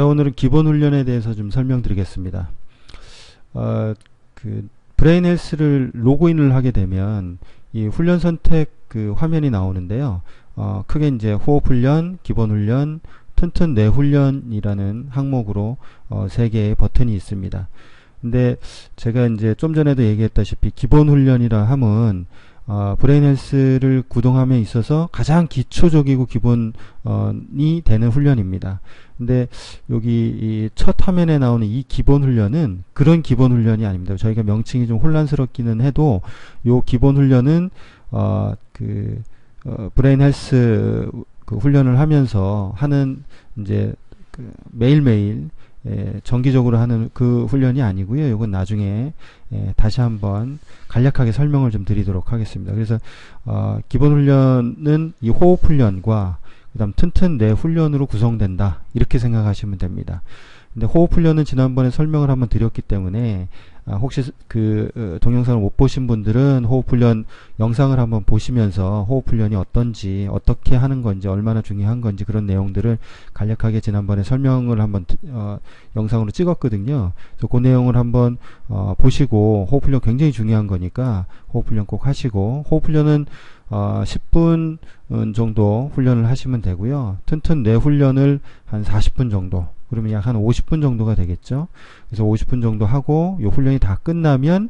자, 오늘은 기본 훈련에 대해서 좀 설명드리겠습니다. 브레인 헬스를 로그인을 하게 되면 이 훈련 선택 그 화면이 나오는데요. 크게 이제 호흡 훈련, 기본 훈련, 튼튼 뇌 훈련이라는 항목으로 세 개의 버튼이 있습니다. 근데 제가 이제 좀 전에도 얘기했다시피 기본 훈련이라 함은 브레인 헬스를 구동함에 있어서 가장 기초적이고 기본이 되는 훈련입니다. 근데 여기 이 첫 화면에 나오는 이 기본 훈련은 그런 기본 훈련이 아닙니다. 저희가 명칭이 좀 혼란스럽기는 해도 요 기본 훈련은 브레인 헬스 그 훈련을 하면서 하는 이제 매일매일 정기적으로 하는 그 훈련이 아니고요. 이건 나중에 다시 한번 간략하게 설명을 좀 드리도록 하겠습니다. 그래서 기본 훈련은 이 호흡 훈련과 그 다음 튼튼 뇌 훈련으로 구성된다, 이렇게 생각하시면 됩니다. 근데 호흡 훈련은 지난번에 설명을 한번 드렸기 때문에 혹시 그 동영상을 못 보신 분들은 호흡 훈련 영상을 한번 보시면서 호흡 훈련이 어떤지, 어떻게 하는 건지, 얼마나 중요한 건지 그런 내용들을 간략하게 지난번에 설명을 한번 영상으로 찍었거든요. 그래서 그 내용을 한번 보시고, 호흡 훈련 굉장히 중요한 거니까 호흡 훈련 꼭 하시고, 호흡 훈련은 10분 정도 훈련을 하시면 되고요. 튼튼 뇌 훈련을 한 40분 정도, 그러면 약 한 50분 정도가 되겠죠. 그래서 50분 정도 하고 요 훈련이 다 끝나면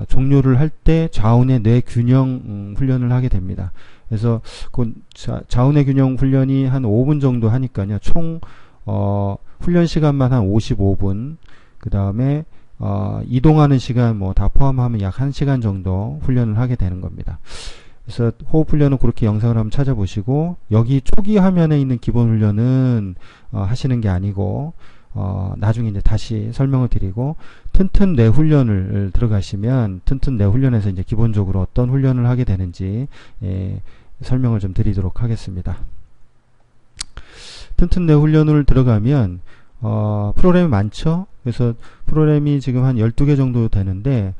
종료를 할 때 좌우의 뇌 균형 훈련을 하게 됩니다. 그래서 그 좌우의 균형 훈련이 한 5분 정도 하니까요. 총 훈련 시간만 한 55분, 그 다음에 이동하는 시간 뭐 다 포함하면 약 1시간 정도 훈련을 하게 되는 겁니다. 그래서 호흡 훈련은 그렇게 영상을 한번 찾아보시고, 여기 초기 화면에 있는 기본 훈련은 하시는 게 아니고 나중에 이제 다시 설명을 드리고, 튼튼 뇌 훈련을 들어가시면 튼튼 뇌 훈련에서 이제 기본적으로 어떤 훈련을 하게 되는지 설명을 좀 드리도록 하겠습니다. 튼튼 뇌 훈련을 들어가면 프로그램이 많죠. 그래서 프로그램이 지금 한 12개 정도 되는데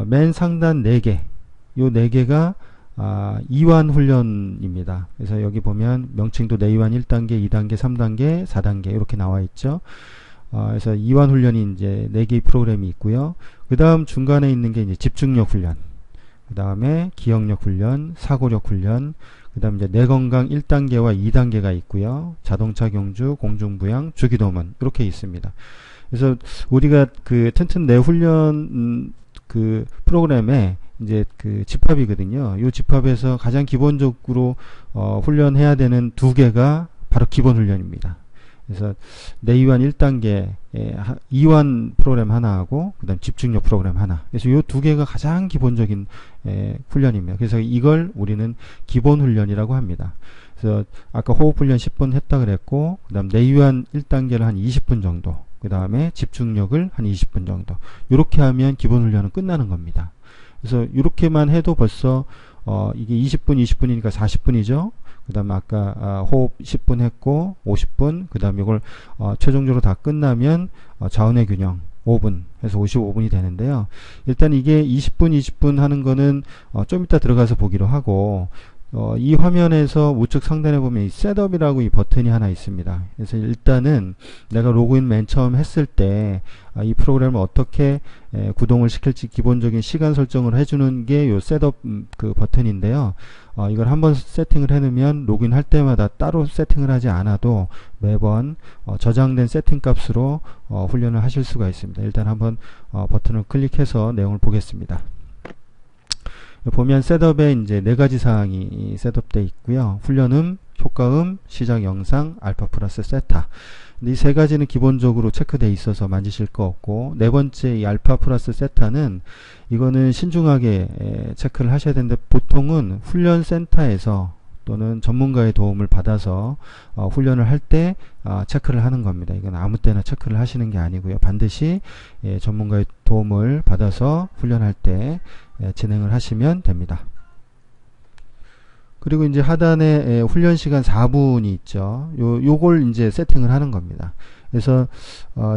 맨 상단 4개, 요 4개가 이완 훈련입니다. 그래서 여기 보면 명칭도 뇌이완 1단계, 2단계, 3단계, 4단계 이렇게 나와 있죠. 그래서 이완 훈련이 이제 4개의 프로그램이 있고요. 그 다음 중간에 있는 게 이제 집중력 훈련, 그 다음에 기억력 훈련, 사고력 훈련, 그 다음 이제 뇌건강 1단계와 2단계가 있고요. 자동차 경주, 공중부양, 주기도문 이렇게 있습니다. 그래서 우리가 그 튼튼 뇌 훈련 그 프로그램에 이제 그 집합이거든요. 이 집합에서 가장 기본적으로 훈련해야 되는 2개가 바로 기본 훈련입니다. 그래서 뇌이완 1단계 이완 프로그램 하나하고 그 다음 집중력 프로그램 하나. 그래서 이 2개가 가장 기본적인 훈련입니다. 그래서 이걸 우리는 기본 훈련이라고 합니다. 그래서 아까 호흡 훈련 10분 했다 그랬고, 그 다음 뇌이완 1단계를 한 20분 정도, 그 다음에 집중력을 한 20분 정도, 이렇게 하면 기본 훈련은 끝나는 겁니다. 그래서 이렇게만 해도 벌써 이게 20분 20분이니까 40분이죠. 그 다음에 아까 호흡 10분 했고 50분, 그 다음에 이걸 최종적으로 다 끝나면 좌우뇌 균형 5분 해서 55분이 되는데요. 일단 이게 20분 20분 하는 거는 좀 이따 들어가서 보기로 하고, 이 화면에서 우측 상단에 보면 이 셋업이라고 이 버튼이 하나 있습니다. 그래서 일단은 내가 로그인 맨 처음 했을 때 이 프로그램을 어떻게 구동을 시킬지 기본적인 시간 설정을 해주는 게 요 셋업 그 버튼인데요. 이걸 한번 세팅을 해놓으면 로그인 할 때마다 따로 세팅을 하지 않아도 매번 저장된 세팅 값으로 훈련을 하실 수가 있습니다. 일단 한번 버튼을 클릭해서 내용을 보겠습니다. 보면 셋업에 이제 4가지 사항이 셋업되어 있고요. 훈련음, 효과음, 시작 영상, 알파 플러스 세타. 이 3가지는 기본적으로 체크되어 있어서 만지실 거 없고, 4번째 이 알파 플러스 세타는 이거는 신중하게 체크를 하셔야 되는데, 보통은 훈련센터에서 또는 전문가의 도움을 받아서 훈련을 할 때 체크를 하는 겁니다. 이건 아무 때나 체크를 하시는 게 아니고요. 반드시 전문가의 도움을 받아서 훈련할 때 진행을 하시면 됩니다. 그리고 이제 하단에 훈련 시간 4분이 있죠. 요걸 이제 세팅을 하는 겁니다. 그래서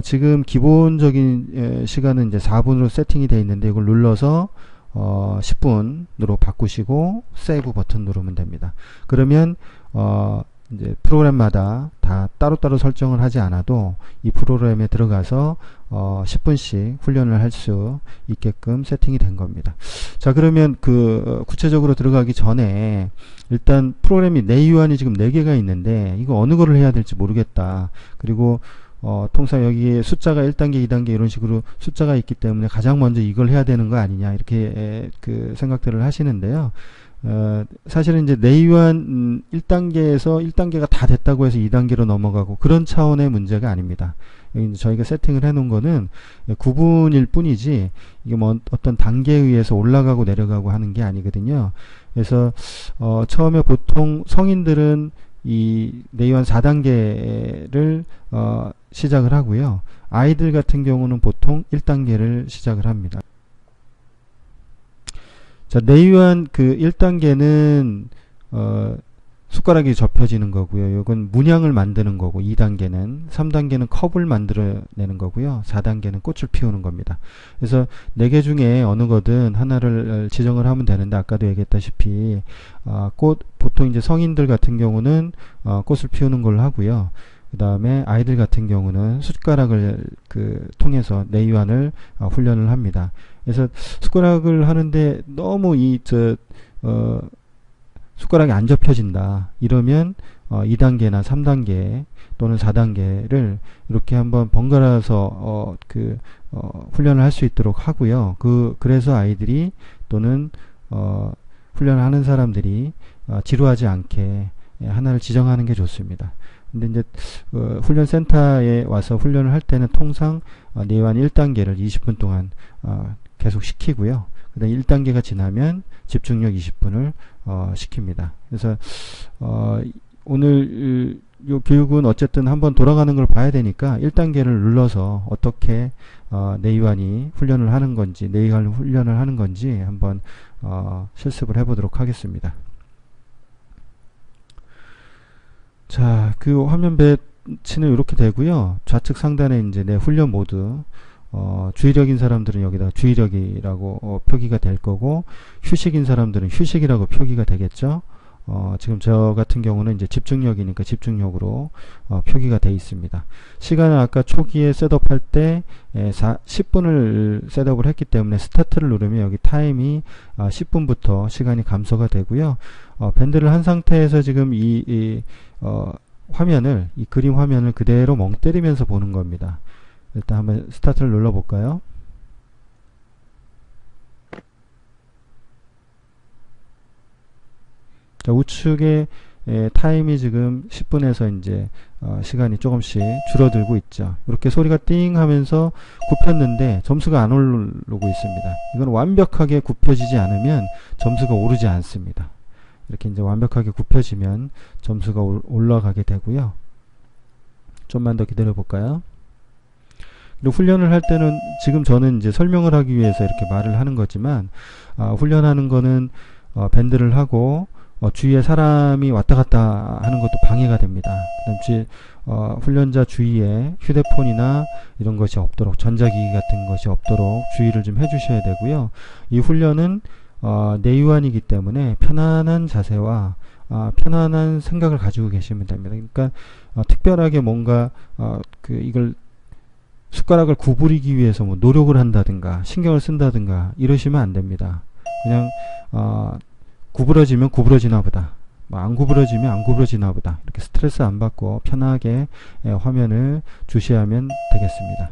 지금 기본적인 시간은 이제 4분으로 세팅이 되어 있는데, 이걸 눌러서 10분으로 바꾸시고 세이브 버튼 누르면 됩니다. 그러면 이제 프로그램마다 다 따로따로 설정을 하지 않아도 이 프로그램에 들어가서 10분씩 훈련을 할 수 있게끔 세팅이 된 겁니다. 자, 그러면 구체적으로 들어가기 전에 일단 프로그램이 내유한이 지금 4개가 있는데 이거 어느 거를 해야 될지 모르겠다. 그리고 통상 여기에 숫자가 1단계, 2단계 이런 식으로 숫자가 있기 때문에 가장 먼저 이걸 해야 되는 거 아니냐 이렇게 생각들을 하시는데요. 사실은 이제 내유한 1단계에서 1단계가 다 됐다고 해서 2단계로 넘어가고 그런 차원의 문제가 아닙니다. 여기 이제 저희가 세팅을 해 놓은 거는 구분일 뿐이지 이게 뭐 어떤 단계에 의해서 올라가고 내려가고 하는 게 아니거든요. 그래서 처음에 보통 성인들은 이 내유한 4단계를 시작을 하고요. 아이들 같은 경우는 보통 1단계를 시작을 합니다. 자, 내유한 1단계는 숟가락이 접혀지는 거고요. 이건 문양을 만드는 거고 2단계는 3단계는 컵을 만들어내는 거고요. 4단계는 꽃을 피우는 겁니다. 그래서 4개 중에 어느 거든 하나를 지정을 하면 되는데 아까도 얘기했다시피 보통 이제 성인들 같은 경우는 꽃을 피우는 걸로 하고요. 그 다음에 아이들 같은 경우는 숟가락을 통해서 내유한을 훈련을 합니다. 그래서 숟가락을 하는데 너무 숟가락이 안 접혀진다 이러면 2단계나 3단계 또는 4단계를 이렇게 한번 번갈아서 훈련을 할 수 있도록 하고요. 그래서 아이들이 또는 훈련을 하는 사람들이 지루하지 않게 하나를 지정하는 게 좋습니다. 근데 이제 훈련센터에 와서 훈련을 할 때는 통상 내유한 1단계를 20분 동안 계속 시키고요. 그 다음 1단계가 지나면 집중력 20분을 시킵니다. 그래서 오늘 요 교육은 어쨌든 한번 돌아가는 걸 봐야 되니까 1단계를 눌러서 어떻게 내유한이 훈련을 하는 건지 내유한 훈련을 하는 건지 한번 실습을 해보도록 하겠습니다. 자, 화면 배치는 이렇게 되고요. 좌측 상단에 이제 내 훈련 모드 주의력인 사람들은 여기다가 주의력이라고 표기가 될 거고 휴식인 사람들은 휴식이라고 표기가 되겠죠. 지금 저 같은 경우는 이제 집중력이니까 집중력으로 표기가 되어 있습니다. 시간은 아까 초기에 셋업할 때 10분을 셋업을 했기 때문에 스타트를 누르면 여기 타임이 10분부터 시간이 감소가 되고요. 밴드를 한 상태에서 지금 이 그림 화면을 그대로 멍 때리면서 보는 겁니다. 일단 한번 스타트를 눌러 볼까요? 자, 우측에 타임이 지금 10분에서 이제 시간이 조금씩 줄어들고 있죠. 이렇게 소리가 띵 하면서 굽혔는데 점수가 안 오르고 있습니다. 이건 완벽하게 굽혀지지 않으면 점수가 오르지 않습니다. 이렇게 이제 완벽하게 굽혀지면 점수가 올라가게 되고요. 좀만 더 기다려 볼까요? 그리고 훈련을 할 때는 지금 저는 이제 설명을 하기 위해서 이렇게 말을 하는 거지만 훈련하는 거는 밴드를 하고 주위에 사람이 왔다 갔다 하는 것도 방해가 됩니다. 그다음 훈련자 주위에 휴대폰이나 이런 것이 없도록 전자기기 같은 것이 없도록 주의를 좀 해주셔야 되고요. 이 훈련은 내유한이기 때문에 편안한 자세와 편안한 생각을 가지고 계시면 됩니다. 그러니까 특별하게 뭔가 이걸 숟가락을 구부리기 위해서 뭐 노력을 한다든가 신경을 쓴다든가 이러시면 안 됩니다. 그냥 구부러지면 구부러지나 보다, 안 구부러지면 안 구부러지나 보다, 이렇게 스트레스 안 받고 편하게 화면을 주시하면 되겠습니다.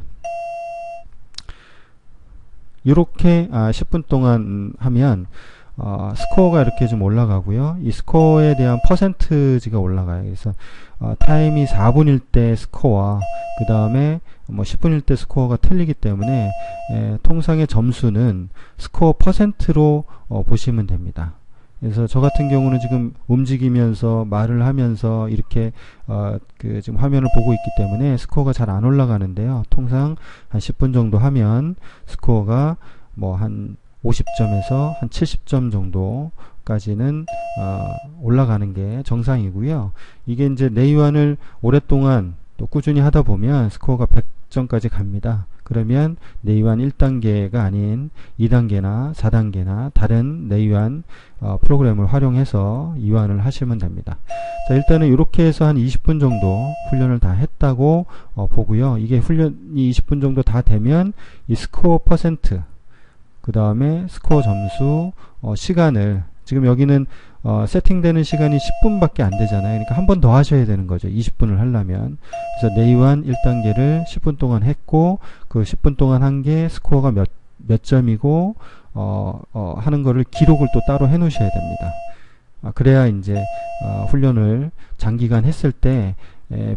이렇게 10분 동안 하면 스코어가 이렇게 좀 올라가고요. 이 스코어에 대한 퍼센트지가 올라가요. 그래서 타임이 4분일 때 스코어, 그 다음에 뭐 10분일 때 스코어가 틀리기 때문에 통상의 점수는 스코어 퍼센트로 보시면 됩니다. 그래서 저 같은 경우는 지금 움직이면서 말을 하면서 이렇게 지금 화면을 보고 있기 때문에 스코어가 잘 안 올라가는데요. 통상 한 10분 정도 하면 스코어가 뭐 한 50점에서 한 70점 정도까지는 올라가는 게 정상이고요. 이게 이제 내유한을 오랫동안 또 꾸준히 하다 보면 스코어가 100점 100점까지 갑니다. 그러면 내유한 1단계가 아닌 2단계나 4단계나 다른 내유한 프로그램을 활용해서 이완을 하시면 됩니다. 자, 일단은 이렇게 해서 한 20분 정도 훈련을 다 했다고 보고요. 이게 훈련이 20분 정도 다 되면 이 스코어 퍼센트, 그 다음에 스코어 점수, 시간을, 지금 여기는 세팅되는 시간이 10분밖에 안 되잖아요. 그러니까 한 번 더 하셔야 되는 거죠. 20분을 하려면. 그래서 내유한 1단계를 10분 동안 했고, 그 10분 동안 한 게 스코어가 몇 점이고, 하는 거를 기록을 또 따로 해 놓으셔야 됩니다. 그래야 이제 훈련을 장기간 했을 때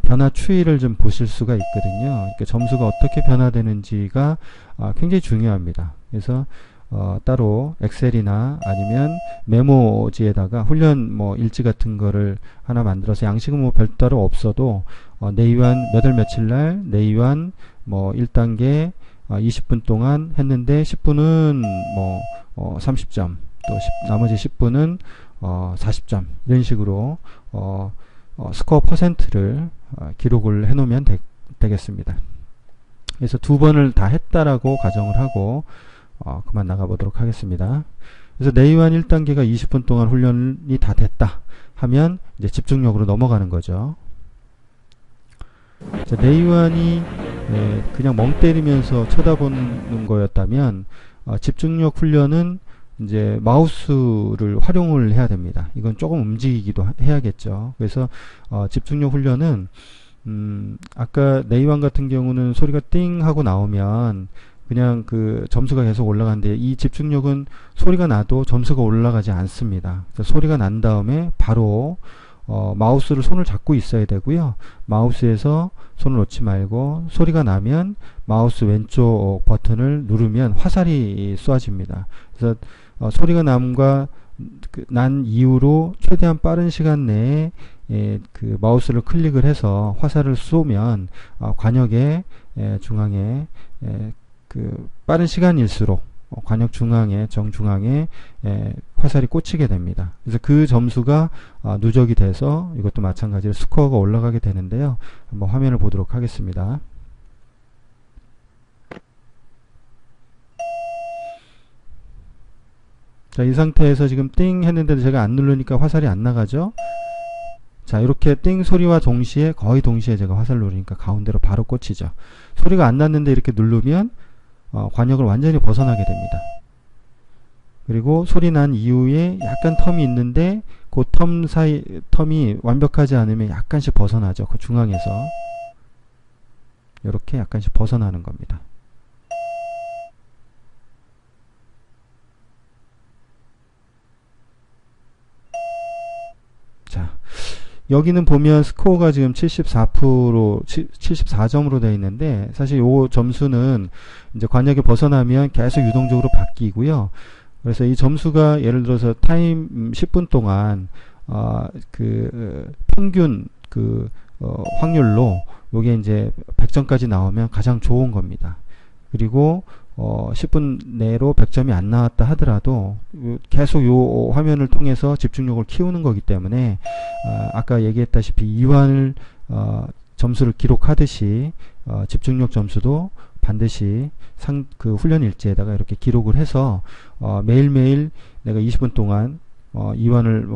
변화 추이를 좀 보실 수가 있거든요. 그러니까 점수가 어떻게 변화되는지가 굉장히 중요합니다. 그래서 따로 엑셀이나 아니면 메모지에다가 훈련 뭐 일지 같은 거를 하나 만들어서, 양식은 뭐 별도로 없어도 내유한 몇 월 며칠 날 내유한 뭐 1단계 20분 동안 했는데 10분은 뭐 30점, 또 나머지 10분은 40점, 이런 식으로 스코어 퍼센트를 기록을 해 놓으면 되겠습니다. 그래서 2번을 다 했다라고 가정을 하고 그만 나가보도록 하겠습니다. 그래서 내유한 1단계가 20분 동안 훈련이 다 됐다 하면 이제 집중력으로 넘어가는 거죠. 자, 내유한이 그냥 멍 때리면서 쳐다보는 거였다면 집중력 훈련은 이제 마우스를 활용을 해야 됩니다. 이건 조금 움직이기도 해야겠죠. 그래서 집중력 훈련은 아까 내유한 같은 경우는 소리가 띵 하고 나오면 그냥 그 점수가 계속 올라가는데, 이 집중력은 소리가 나도 점수가 올라가지 않습니다. 소리가 난 다음에 바로 마우스를 손을 잡고 있어야 되고요. 마우스에서 손을 놓지 말고 소리가 나면 마우스 왼쪽 버튼을 누르면 화살이 쏘아집니다. 그래서 소리가 난 이후로 최대한 빠른 시간 내에 그 마우스를 클릭을 해서 화살을 쏘면 관역의 중앙에 그 빠른 시간일수록 관역 중앙에, 정중앙에 화살이 꽂히게 됩니다. 그래서 그 점수가 누적이 돼서 이것도 마찬가지로 스코어가 올라가게 되는데요. 한번 화면을 보도록 하겠습니다. 자, 이 상태에서 지금 띵 했는데도 제가 안 누르니까 화살이 안 나가죠. 자, 이렇게 띵 소리와 동시에, 거의 동시에 제가 화살을 누르니까 가운데로 바로 꽂히죠. 소리가 안 났는데 이렇게 누르면 관역을 완전히 벗어나게 됩니다. 그리고 소리 난 이후에 약간 텀이 있는데 그 텀이 완벽하지 않으면 약간씩 벗어나죠. 그 중앙에서 이렇게 약간씩 벗어나는 겁니다. 자, 여기는 보면 스코어가 지금 74점으로 되어 있는데, 사실 이 점수는 이제 관역에 벗어나면 계속 유동적으로 바뀌고요. 그래서 이 점수가 예를 들어서 타임 10분 동안 평균 확률로 요게 이제 100점까지 나오면 가장 좋은 겁니다. 그리고 10분 내로 100점이 안 나왔다 하더라도 계속 요 화면을 통해서 집중력을 키우는 거기 때문에 아까 얘기했다시피 이완을 점수를 기록하듯이 집중력 점수도 반드시 그 훈련 일지에다가 이렇게 기록을 해서 매일매일 내가 20분 동안 이완을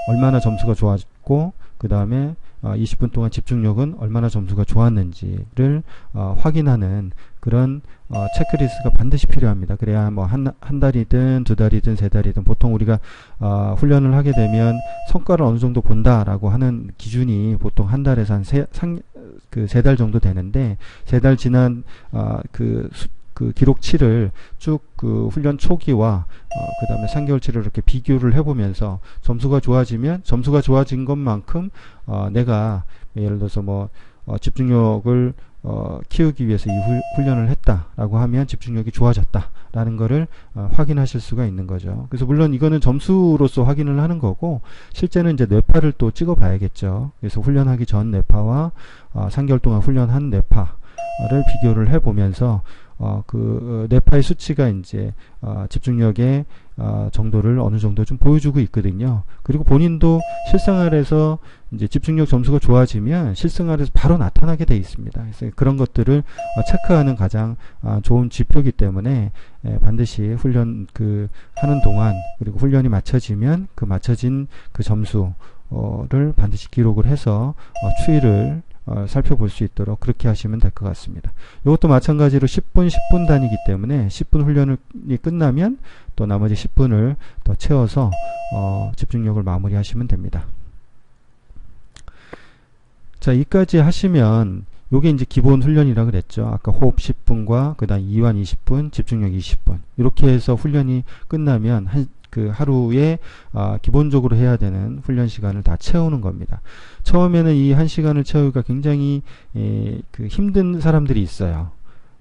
얼마나 점수가 좋았고, 그 다음에 20분 동안 집중력은 얼마나 점수가 좋았는지를 확인하는 그런 체크리스트가 반드시 필요합니다. 그래야 뭐 한 달이든 2달이든 3달이든, 보통 우리가 훈련을 하게 되면 성과를 어느 정도 본다라고 하는 기준이 보통 한 달에서 한 3달 정도 되는데, 3달 지난 그 기록치를 쭉 그 훈련 초기와 그 다음에 3개월치를 이렇게 비교를 해보면서 점수가 좋아지면 점수가 좋아진 것만큼 내가 예를 들어서 뭐 집중력을 키우기 위해서 이 훈련을 했다라고 하면 집중력이 좋아졌다라는 거를 확인하실 수가 있는 거죠. 그래서 물론 이거는 점수로서 확인을 하는 거고, 실제는 이제 뇌파를 또 찍어 봐야겠죠. 그래서 훈련하기 전 뇌파와 3개월 동안 훈련한 뇌파를 비교를 해 보면서 그 뇌파의 수치가 이제 집중력의 정도를 어느 정도 좀 보여주고 있거든요. 그리고 본인도 실생활에서 이제 집중력 점수가 좋아지면 실생활에서 바로 나타나게 돼 있습니다. 그래서 그런 것들을 체크하는 가장 좋은 지표이기 때문에 반드시 훈련 하는 동안, 그리고 훈련이 마쳐지면 그 마쳐진 그 점수를 반드시 기록을 해서 추이를 살펴볼 수 있도록 그렇게 하시면 될 것 같습니다. 이것도 마찬가지로 10분 10분 단위이기 때문에 10분 훈련이 끝나면 또 나머지 10분을 더 채워서 집중력을 마무리하시면 됩니다. 자, 이까지 하시면 요게 이제 기본 훈련이라 그랬죠. 아까 호흡 10분과 그 다음 이완 20분, 집중력 20분 이렇게 해서 훈련이 끝나면 하루에 기본적으로 해야 되는 훈련 시간을 다 채우는 겁니다. 처음에는 이 1시간을 채우기가 굉장히 힘든 사람들이 있어요.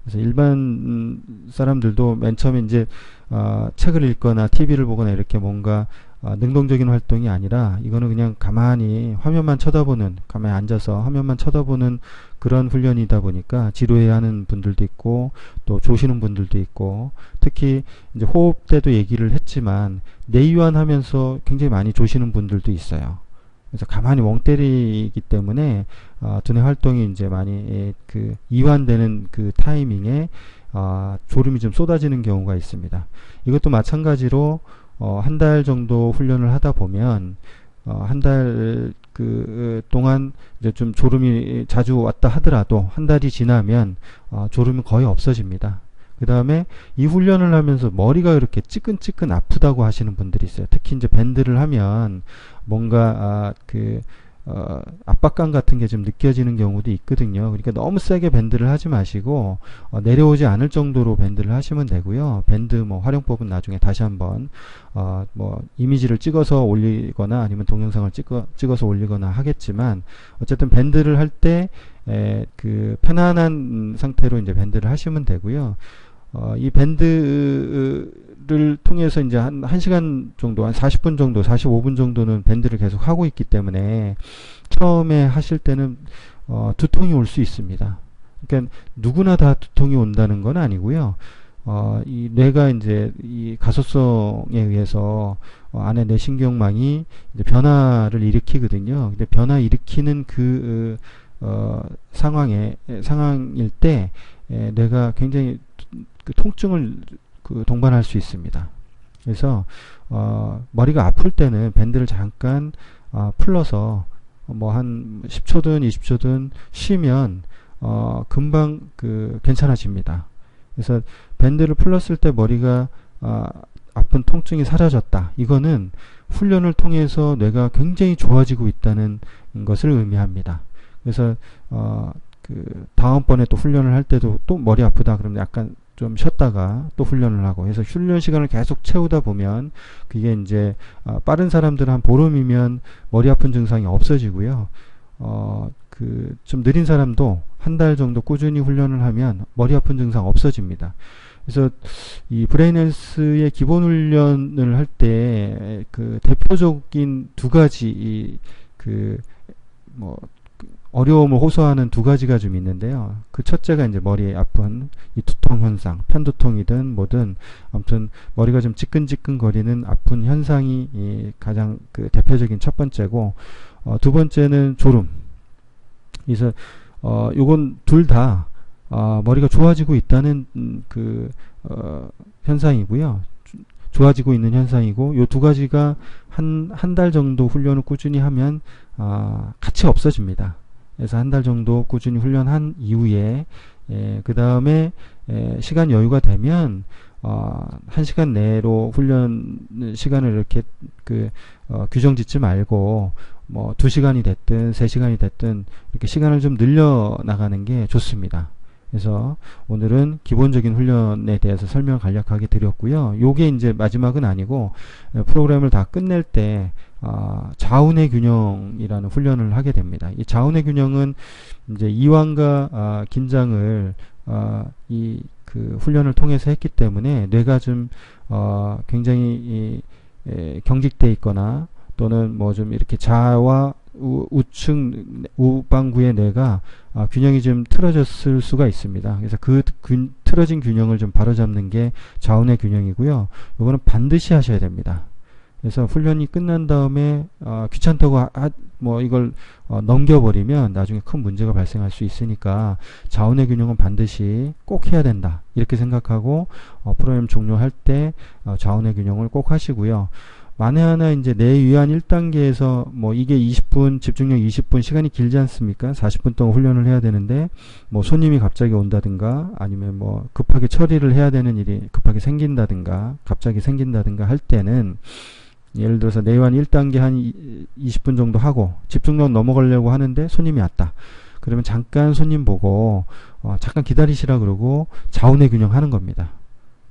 그래서 일반 사람들도 맨 처음에 이제 책을 읽거나 TV를 보거나 이렇게 뭔가 능동적인 활동이 아니라 이거는 그냥 가만히 화면만 쳐다보는, 가만히 앉아서 화면만 쳐다보는 그런 훈련이다 보니까 지루해하는 분들도 있고 또 조시는 분들도 있고, 특히 이제 호흡 때도 얘기를 했지만 내이완하면서 굉장히 많이 조시는 분들도 있어요. 그래서 가만히 멍 때리기 때문에 두뇌 활동이 이제 많이 이완되는 그 타이밍에 졸음이 좀 쏟아지는 경우가 있습니다. 이것도 마찬가지로 한 달 정도 훈련을 하다 보면 한 달 동안 이제 좀 졸음이 자주 왔다 하더라도 한 달이 지나면 졸음이 거의 없어집니다. 그 다음에 이 훈련을 하면서 머리가 이렇게 찌끈찌끈 아프다고 하시는 분들이 있어요. 특히 이제 밴드를 하면 뭔가 압박감 같은 게 좀 느껴지는 경우도 있거든요. 그러니까 너무 세게 밴드를 하지 마시고 내려오지 않을 정도로 밴드를 하시면 되고요. 밴드 활용법은 나중에 다시 한번 이미지를 찍어서 올리거나 아니면 동영상을 찍어서 올리거나 하겠지만, 어쨌든 밴드를 할 때 편안한 상태로 이제 밴드를 하시면 되고요. 이 밴드를 통해서 이제 한 1시간 정도, 한 40분 정도, 45분 정도는 밴드를 계속 하고 있기 때문에 처음에 하실 때는 두통이 올 수 있습니다. 그러니까 누구나 다 두통이 온다는 건 아니고요. 이 뇌가 이제 이 가소성에 의해서 안에 뇌신경망이 이제 변화를 일으키거든요. 근데 변화 일으키는 상황일 때 뇌가 굉장히 통증을 동반할 수 있습니다. 그래서 머리가 아플 때는 밴드를 잠깐 풀러서 한 10초든 20초든 쉬면 금방 괜찮아집니다. 그래서 밴드를 풀렀을 때 머리가 아픈 통증이 사라졌다. 이거는 훈련을 통해서 뇌가 굉장히 좋아지고 있다는 것을 의미합니다. 그래서 다음번에 또 훈련을 할 때도 또 머리 아프다 그러면 약간 좀 쉬었다가 또 훈련을 하고 해서 훈련 시간을 계속 채우다 보면 그게 이제 빠른 사람들은 한 보름이면 머리 아픈 증상이 없어지고요. 좀 느린 사람도 한 달 정도 꾸준히 훈련을 하면 머리 아픈 증상 없어집니다. 그래서 이 브레인 헬스의 기본 훈련을 할 때 대표적인 두 가지 어려움을 호소하는 두 가지가 좀 있는데요. 그 첫째가 이제 머리에 아픈 이 두통 현상, 편두통이든 뭐든 아무튼 머리가 좀 찌끈찌끈 거리는 아픈 현상이 가장 대표적인 첫 번째고, 두 번째는 졸음. 그래서 요건 둘 다 머리가 좋아지고 있다는 현상이고요. 좋아지고 있는 현상이고, 요 두 가지가 한 달 정도 훈련을 꾸준히 하면 같이 없어집니다. 그래서 한 달 정도 꾸준히 훈련한 이후에 그 다음에 시간 여유가 되면 1시간 내로 훈련 시간을 이렇게 규정 짓지 말고 2시간이 됐든 3시간이 됐든 이렇게 시간을 좀 늘려 나가는 게 좋습니다. 그래서 오늘은 기본적인 훈련에 대해서 설명을 간략하게 드렸고요. 요게 이제 마지막은 아니고 프로그램을 다 끝낼 때 좌우뇌 균형이라는 훈련을 하게 됩니다. 이 좌우뇌 균형은 이제 이완과 긴장을 훈련을 통해서 했기 때문에 뇌가 좀 굉장히 경직돼 있거나 또는 좀 이렇게 좌와 우측 우방구의 뇌가 균형이 좀 틀어졌을 수가 있습니다. 그래서 그 틀어진 균형을 좀 바로잡는 게 좌우뇌 균형이고요. 이거는 반드시 하셔야 됩니다. 그래서 훈련이 끝난 다음에 귀찮다고 뭐 이걸 넘겨버리면 나중에 큰 문제가 발생할 수 있으니까 좌우뇌 균형은 반드시 꼭 해야 된다 이렇게 생각하고 프로그램 종료할 때 좌우뇌 균형을 꼭 하시고요. 만에 하나 이제 내위안 1단계에서 뭐 이게 20분 집중력 20분 시간이 길지 않습니까? 40분 동안 훈련을 해야 되는데 뭐 손님이 갑자기 온다든가 아니면 뭐 급하게 처리를 해야 되는 일이 급하게 생긴다든가 갑자기 생긴다든가 할 때는 예를 들어서 내위안 1단계 한 20분 정도 하고 집중력 넘어가려고 하는데 손님이 왔다. 그러면 잠깐 손님 보고 잠깐 기다리시라 그러고 좌우뇌 균형 하는 겁니다.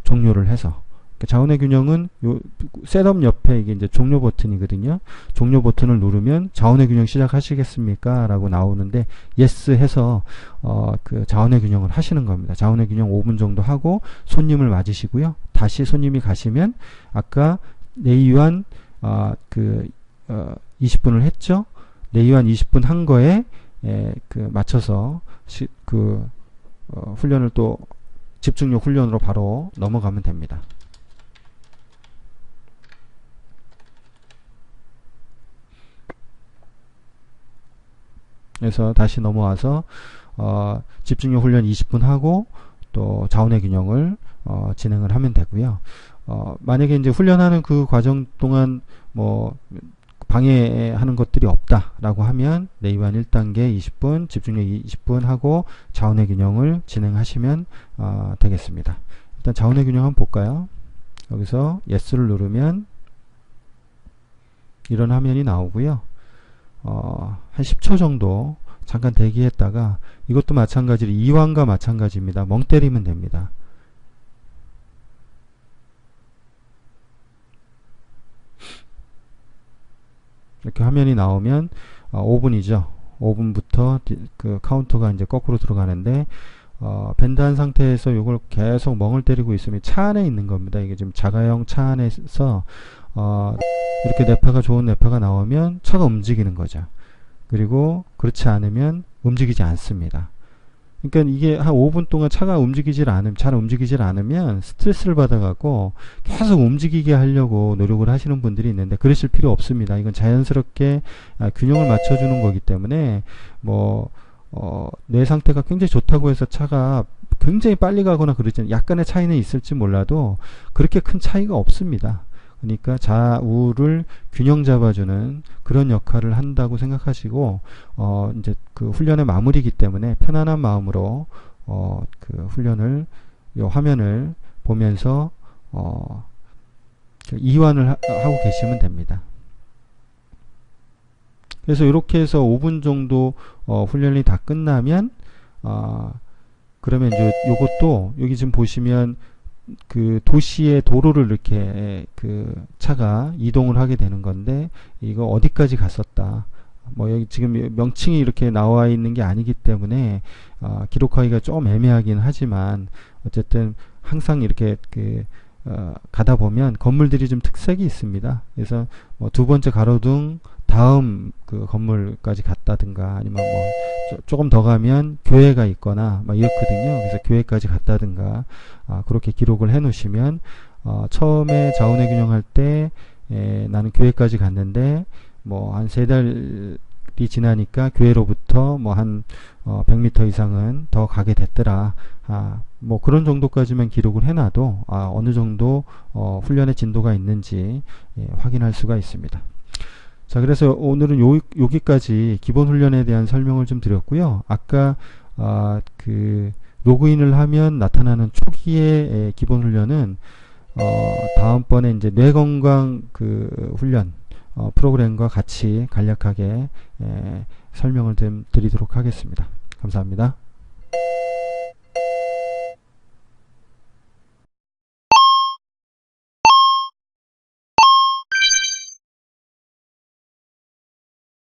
종료를 해서. 좌우뇌 균형은 요 셋업 옆에 이게 이제 종료 버튼이거든요. 종료 버튼을 누르면 좌우뇌 균형 시작하시겠습니까? 라고 나오는데 yes 해서 그 좌우뇌 균형을 하시는 겁니다. 좌우뇌 균형 5분 정도 하고 손님을 맞으시고요. 다시 손님이 가시면 아까 내위안 20분을 했죠. 내위안 20분 한 거에 맞춰서 훈련을 또 집중력 훈련으로 바로 넘어가면 됩니다. 그래서 다시 넘어와서 집중력 훈련 20분 하고 또 좌우뇌 균형을 진행을 하면 되고요. 만약에 이제 훈련하는 그 과정 동안 뭐 방해하는 것들이 없다라고 하면 내위안 1단계 20분, 집중력 20분 하고 좌우뇌 균형을 진행하시면 되겠습니다. 일단 좌우뇌 균형 한번 볼까요? 여기서 yes를 누르면 이런 화면이 나오고요. 한 10초 정도 잠깐 대기했다가 이것도 마찬가지로 이완과 마찬가지입니다. 멍 때리면 됩니다. 이렇게 화면이 나오면 5분이죠. 5분부터 그 카운터가 이제 거꾸로 들어가는데 밴드한 상태에서 이걸 계속 멍을 때리고 있으면 차 안에 있는 겁니다. 이게 지금 자가용 차 안에서 이렇게 뇌파가 좋은 뇌파가 나오면 차가 움직이는 거죠. 그리고 그렇지 않으면 움직이지 않습니다. 그러니까 이게 한 5분 동안 차가 잘 움직이질 않으면 스트레스를 받아갖고 계속 움직이게 하려고 노력을 하시는 분들이 있는데 그러실 필요 없습니다. 이건 자연스럽게 균형을 맞춰주는 거기 때문에 뭐 뇌 상태가 굉장히 좋다고 해서 차가 굉장히 빨리 가거나 그러지 않아요. 약간의 차이는 있을지 몰라도 그렇게 큰 차이가 없습니다. 그러니까 좌우를 균형 잡아주는 그런 역할을 한다고 생각하시고 이제 그 훈련의 마무리이기 때문에 편안한 마음으로 그 훈련을 이 화면을 보면서 이완을 하고 계시면 됩니다. 그래서 이렇게 해서 5분 정도 훈련이 다 끝나면 그러면 이제 요것도 여기 지금 보시면 그 도시의 도로를 이렇게 그 차가 이동을 하게 되는 건데 이거 어디까지 갔었다. 뭐 여기 지금 명칭이 이렇게 나와 있는 게 아니기 때문에 기록하기가 좀 애매하긴 하지만 어쨌든 항상 이렇게 가다 보면 건물들이 좀 특색이 있습니다. 그래서 뭐 두 번째 가로등 다음 그 건물까지 갔다든가 아니면 뭐 조금 더 가면 교회가 있거나 막 이렇거든요. 그래서 교회까지 갔다든가 그렇게 기록을 해 놓으시면 처음에 좌우뇌 균형할 때 나는 교회까지 갔는데 뭐 한 3달이 지나니까 교회로부터 뭐 한 100m 이상은 더 가게 됐더라. 뭐 그런 정도까지만 기록을 해놔도 어느 정도 훈련의 진도가 있는지 확인할 수가 있습니다. 자, 그래서 오늘은 여기까지 기본 훈련에 대한 설명을 좀 드렸고요. 아까 그 로그인을 하면 나타나는 초기의 기본 훈련은 다음번에 이제 뇌건강 그 훈련 프로그램과 같이 간략하게 설명을 좀 드리도록 하겠습니다. 감사합니다.